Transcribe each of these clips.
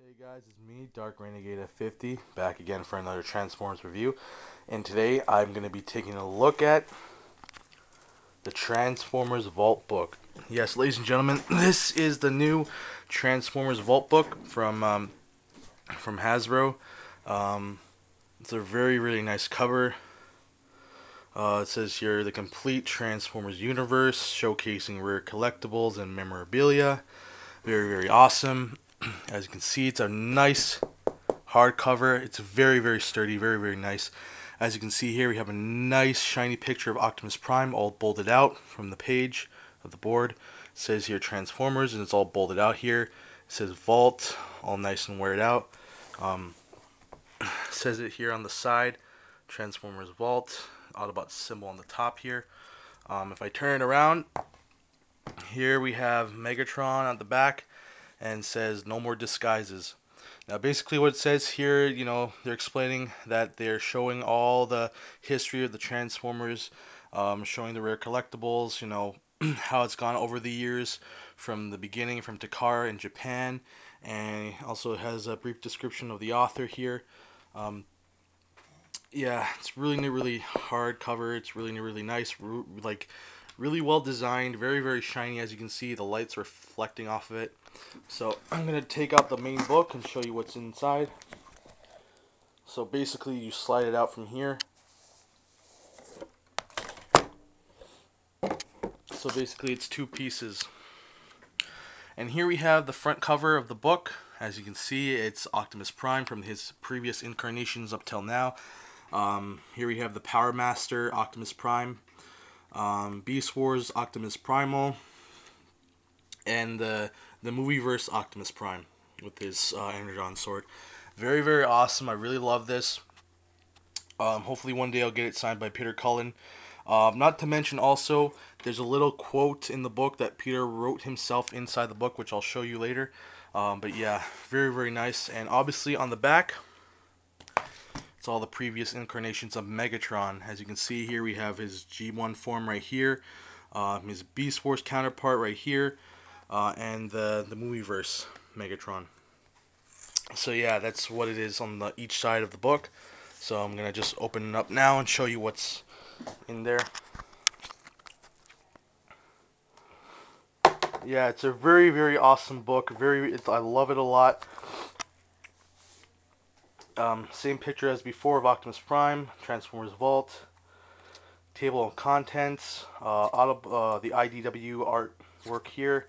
Hey guys, it's me, Dark Renegade at 50, back again for another Transformers review. And today I'm going to be taking a look at the Transformers Vault book. Yes, ladies and gentlemen, this is the new Transformers Vault book from Hasbro. It's a very, really nice cover. It says here, the complete Transformers universe, showcasing rare collectibles and memorabilia. Very, very awesome. As you can see, it's a nice hardcover. It's very, very sturdy, very, very nice. As you can see here, we have a nice shiny picture of Optimus Prime, all bolded out from the page of the board. It says here Transformers, and it's all bolded out here. It says Vault, all nice and weared out. It says it here on the side, Transformers Vault, Autobot symbol on the top here. If I turn it around, here we have Megatron at the back, and says no more disguises. Now basically what it says here, they're explaining that they're showing all the history of the Transformers, showing the rare collectibles, how it's gone over the years from the beginning, from Takara in Japan, and also has a brief description of the author here. Yeah, it's really hard cover. It's really nice, really well designed, very, very shiny. As you can see, the lights reflecting off of it. So I'm going to take out the main book and show you what's inside. So basically you slide it out from here. So basically it's two pieces. And here we have the front cover of the book. As you can see, it's Optimus Prime from his previous incarnations up till now. Here we have the Power Master, Optimus Prime. Beast Wars, Optimus Primal. And the movieverse Optimus Prime with his Energon sword. Very, very awesome. I really love this. Hopefully one day I'll get it signed by Peter Cullen. Not to mention also, there's a little quote in the book that Peter wrote himself inside the book, which I'll show you later. But yeah, very, very nice. And obviously on the back, it's all the previous incarnations of Megatron. As you can see here, we have his G1 form right here. His Beast Wars counterpart right here. And the movieverse Megatron. So yeah, that's what it is on each side of the book. So I'm gonna just open it up now and show you what's in there. Yeah, it's a very, very awesome book. I love it a lot. Same picture as before of Optimus Prime, Transformers Vault, table of contents, the IDW artwork here.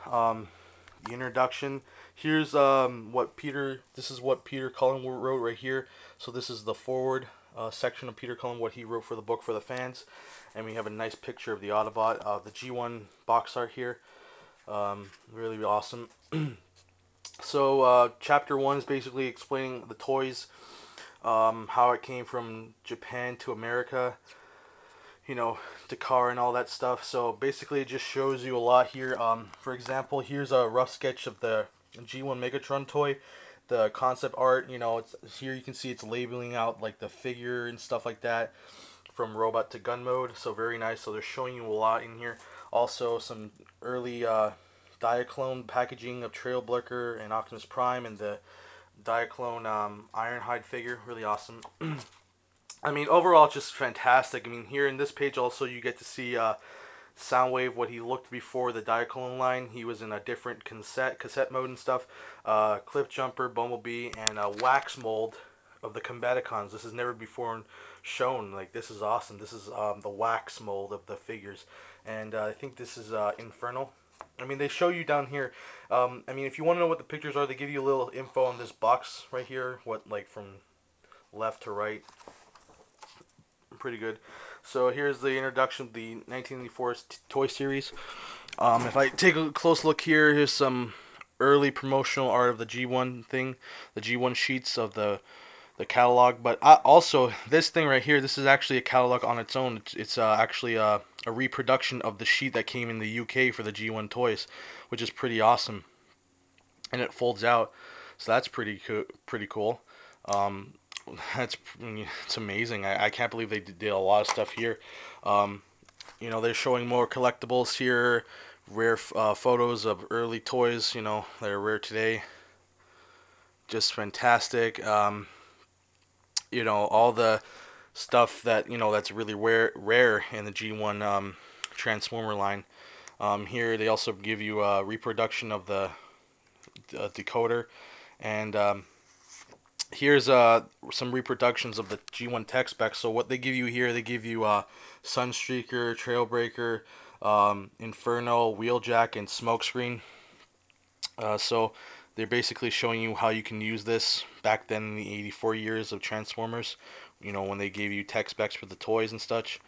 The introduction. Here's this is what Peter Cullen wrote right here. So this is the forward section of Peter Cullen, what he wrote for the book for the fans. And we have a nice picture of the Autobot, the G1 box art here. Really awesome. So chapter 1 is basically explaining the toys, how it came from Japan to America, Takara and all that stuff. So basically it just shows you a lot here. For example, here's a rough sketch of the G1 Megatron toy, the concept art. Here you can see it's labeling out like the figure and stuff like that, from robot to gun mode. So very nice. So they're showing you a lot in here. Also some early diaclone packaging of Trailbreaker and Optimus Prime, and the diaclone Ironhide figure. Really awesome. I mean, overall, it's just fantastic. I mean, here in this page also you get to see Soundwave, what he looked before the diaclone line. He was in a different cassette mode and stuff. Cliff Jumper, Bumblebee, and a wax mold of the Combaticons. This has never before shown. Like, this is awesome. This is the wax mold of the figures. And I think this is Infernal. I mean, they show you down here. I mean, if you want to know what the pictures are, they give you a little info on this box right here. What, like, from left to right. Pretty good. So here's the introduction of the 1984 toy series. If I take a close look here, here's some early promotional art of the G1 thing, the G1 sheets of the catalog. But also this thing right here, this is actually a catalog on its own. It's actually a reproduction of the sheet that came in the UK for the G1 toys, which is pretty awesome. And it folds out, so that's pretty cool. It's amazing. I can't believe they did a lot of stuff here. They're showing more collectibles here, rare photos of early toys, that are rare today. just fantastic. You know, all the stuff that, you know, that's really rare in the G1 Transformer line. Here they also give you a reproduction of the decoder, and here's some reproductions of the G1 tech-spec. So what they give you here, they give you Sunstreaker, Trailbreaker, Inferno, Wheeljack, and Smokescreen. So they're basically showing you how you can use this back then in the 84 years of Transformers, you know, when they gave you tech specs for the toys and such.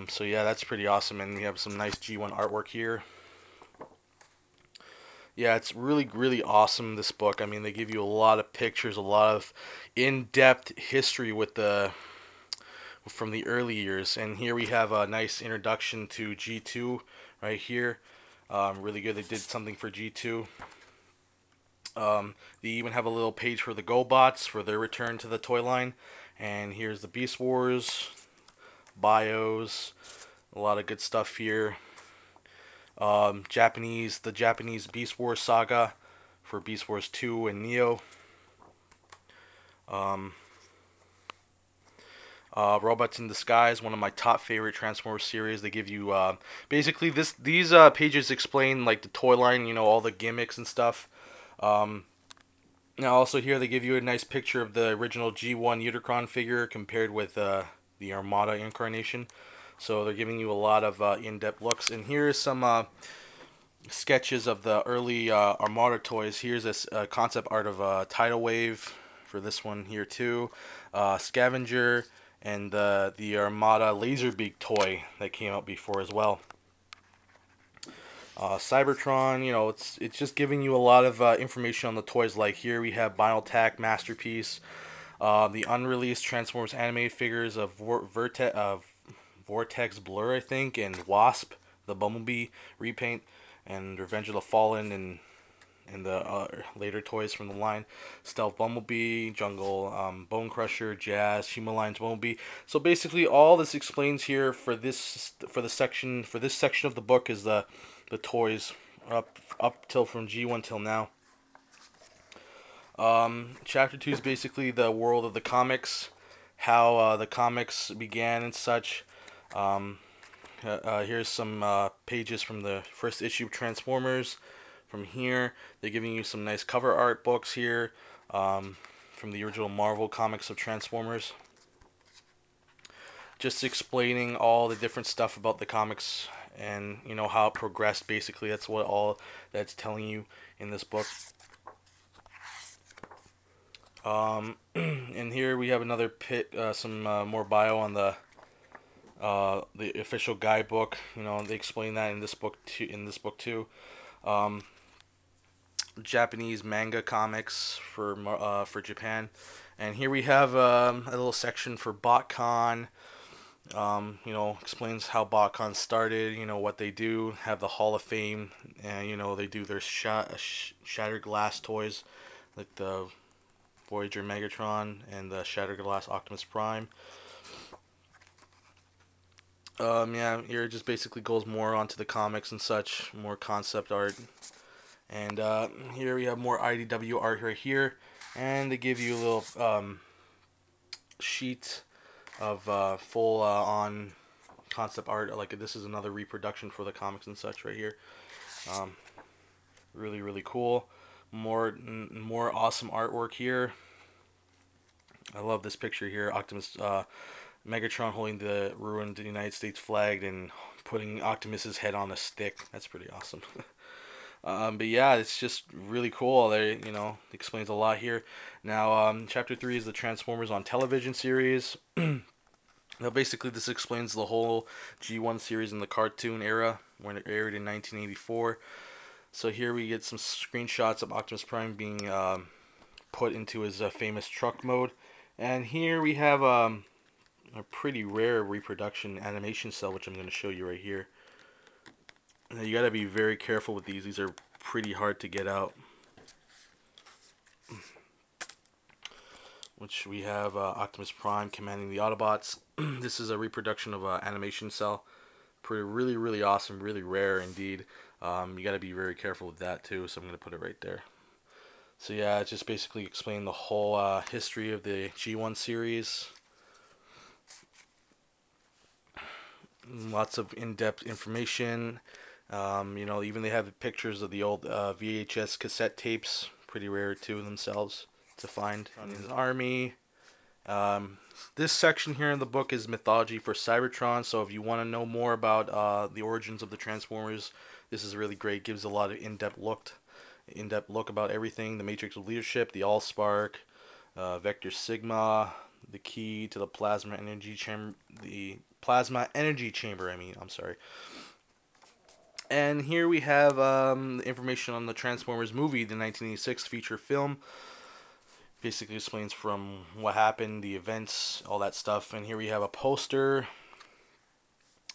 So yeah, that's pretty awesome, and we have some nice G1 artwork here. Yeah, it's really awesome, this book. I mean, they give you a lot of pictures, a lot of in-depth history with the from the early years. And here we have a nice introduction to G2 right here. Really good. They did something for G2. They even have a little page for the GoBots for their return to the toy line. And here's the Beast Wars, bios, a lot of good stuff here. The Japanese Beast Wars saga for Beast Wars 2 and Neo. Robots in Disguise, one of my top favorite Transformers series. They give you basically these pages explain like the toy line, you know, all the gimmicks and stuff. Now also here they give you a nice picture of the original G1 Unicron figure compared with the Armada incarnation. So they're giving you a lot of in-depth looks. And here's some sketches of the early Armada toys. Here's a concept art of Tidal Wave for this one here too. Scavenger, and the Armada Laserbeak toy that came out before as well. Cybertron, you know, it's just giving you a lot of information on the toys. Like here we have Binaltac Masterpiece, the unreleased Transformers animated figures of Vortex Blur, I think, and Wasp, the Bumblebee repaint, and Revenge of the Fallen, and the later toys from the line, Stealth Bumblebee, Jungle Bone Crusher, Jazz, Himalayan Bumblebee. So basically, all this explains here for this section of the book is the toys up till from G1 till now. Chapter 2 is basically the world of the comics, how the comics began and such. Here's some pages from the first issue of Transformers. From here, they're giving you some nice cover art books here from the original Marvel comics of Transformers. Just explaining all the different stuff about the comics and, you know, how it progressed. Basically, that's what all that's telling you in this book. And here we have another some more bio on the official guidebook. You know, they explain that in this book too. Japanese manga comics for Japan, and here we have a little section for Botcon. You know, explains how Botcon started. You know what they do. Have the Hall of Fame, and you know they do their shattered glass toys, like the Voyager Megatron and the Shattered Glass Optimus Prime. Yeah, here it just basically goes more onto the comics and such, more concept art. And here we have more IDW art right here, and they give you a little sheet of full on concept art. Like this is another reproduction for the comics and such right here. Really cool. More awesome artwork here. I love this picture here. Optimus, Megatron holding the ruined United States flag and putting Optimus's head on a stick. That's pretty awesome. But yeah, it's just really cool. They, you know, explains a lot here. Now, chapter 3 is the Transformers on Television series. Now, basically, this explains the whole G1 series in the cartoon era when it aired in 1984. So here we get some screenshots of Optimus Prime being put into his famous truck mode, and here we have a pretty rare reproduction animation cell, which I'm going to show you right here. Now, you got to be very careful with these. These are pretty hard to get out. Which we have Optimus Prime commanding the Autobots. This is a reproduction of an animation cell. Really awesome, really rare indeed. You got to be very careful with that too, so I'm going to put it right there. So yeah, it's just basically explaining the whole history of the G1 series. Lots of in-depth information. You know, even they have pictures of the old VHS cassette tapes. Pretty rare too themselves to find. On his army. This section here in the book is Mythology for Cybertron. So if you want to know more about the origins of the Transformers, this is really great. Gives a lot of in-depth look about everything. The Matrix of Leadership, the Allspark, Vector Sigma, the key to the plasma energy chamber. I'm sorry. And here we have the information on the Transformers movie, the 1986 feature film. Basically explains from what happened, the events, all that stuff. And here we have a poster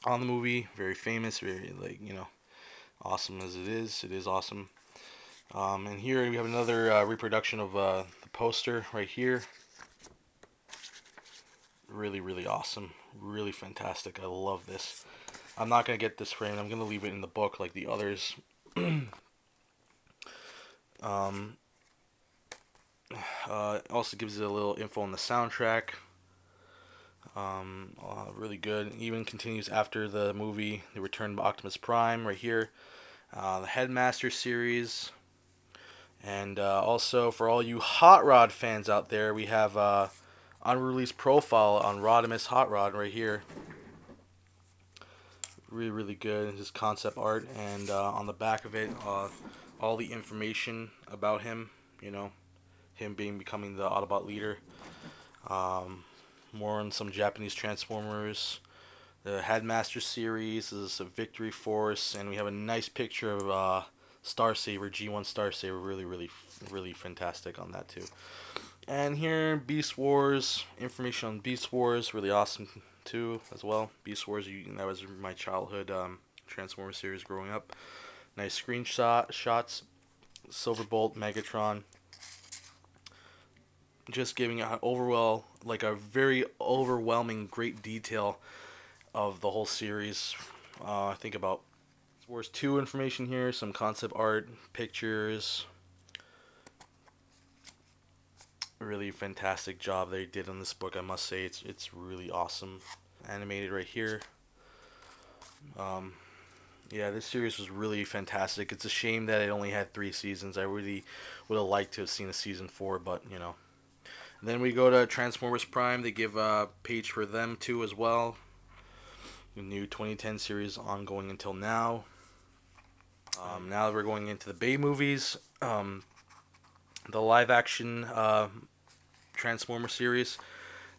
on the movie. Very famous, very, like, you know, awesome as it is. It is awesome. And here we have another reproduction of the poster right here. Really, really awesome. Really fantastic. I love this. I'm not going to get this framed. I'm going to leave it in the book like the others. Also gives it a little info on the soundtrack. Really good. Even continues after the movie, The Return of Optimus Prime right here. The Headmaster series. And also for all you Hot Rod fans out there, we have unreleased profile on Rodimus Hot Rod right here. Really, really good. His concept art, and on the back of it, all the information about him. You know, him becoming the Autobot leader. More on some Japanese Transformers. The Headmaster series is a Victory Force, and we have a nice picture of Star Saber, G1 Star Saber. Really, really, really fantastic on that too. And here, Beast Wars, information on Beast Wars, really awesome too as well. Beast Wars, that was my childhood Transformer series growing up. Nice shots, Silverbolt, Megatron. Just giving an a very overwhelming, great detail of the whole series. I think about Wars 2 information here, some concept art, pictures. Really fantastic job they did on this book, I must say. It's really awesome. Animated right here. Yeah, this series was really fantastic. It's a shame that it only had 3 seasons. I really would have liked to have seen a season 4, but you know. And then we go to Transformers Prime. They give a page for them too as well. The new 2010 series ongoing until now. Now we're going into the Bay movies. The live action Transformer series.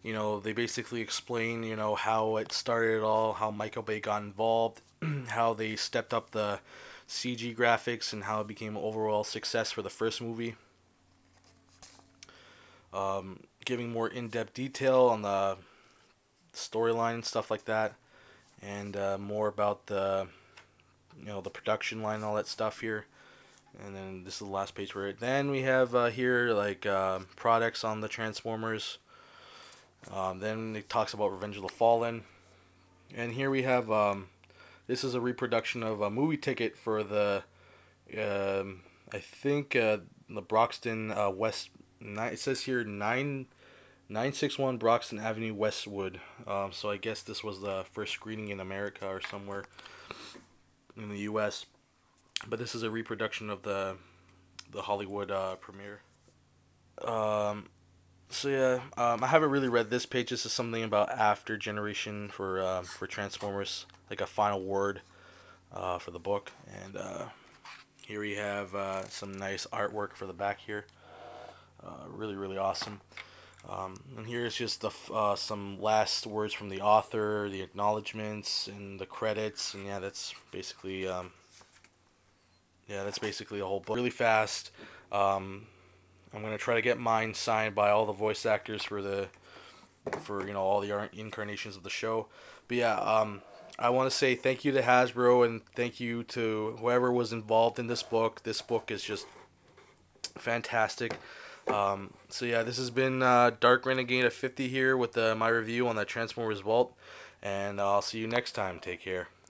You know, they basically explain, you know, how it started all, how Michael Bay got involved, how they stepped up the CG graphics, and how it became an overall success for the first movie. Giving more in-depth detail on the storyline and stuff like that, and more about the, you know, the production line and all that stuff here. And then this is the last page for it. Then we have here like products on the Transformers. Then it talks about Revenge of the Fallen. And here we have this is a reproduction of a movie ticket for the I think the Broxton West. It says here 961 Broxton Avenue Westwood. So I guess this was the first screening in America or somewhere in the U.S. But this is a reproduction of the Hollywood premiere. So yeah, I haven't really read this page. This is something about after generation for Transformers, like a final word for the book. And here we have some nice artwork for the back here. Really, really awesome. And here's just some last words from the author, the acknowledgments, and the credits. And yeah, that's basically the whole book. Really fast. I'm gonna try to get mine signed by all the voice actors for you know, all the incarnations of the show. But yeah, I want to say thank you to Hasbro, and thank you to whoever was involved in this book. This book is just fantastic. So yeah, this has been Dark Renegade of 50 here with my review on the Transformers Vault, and I'll see you next time. Take care.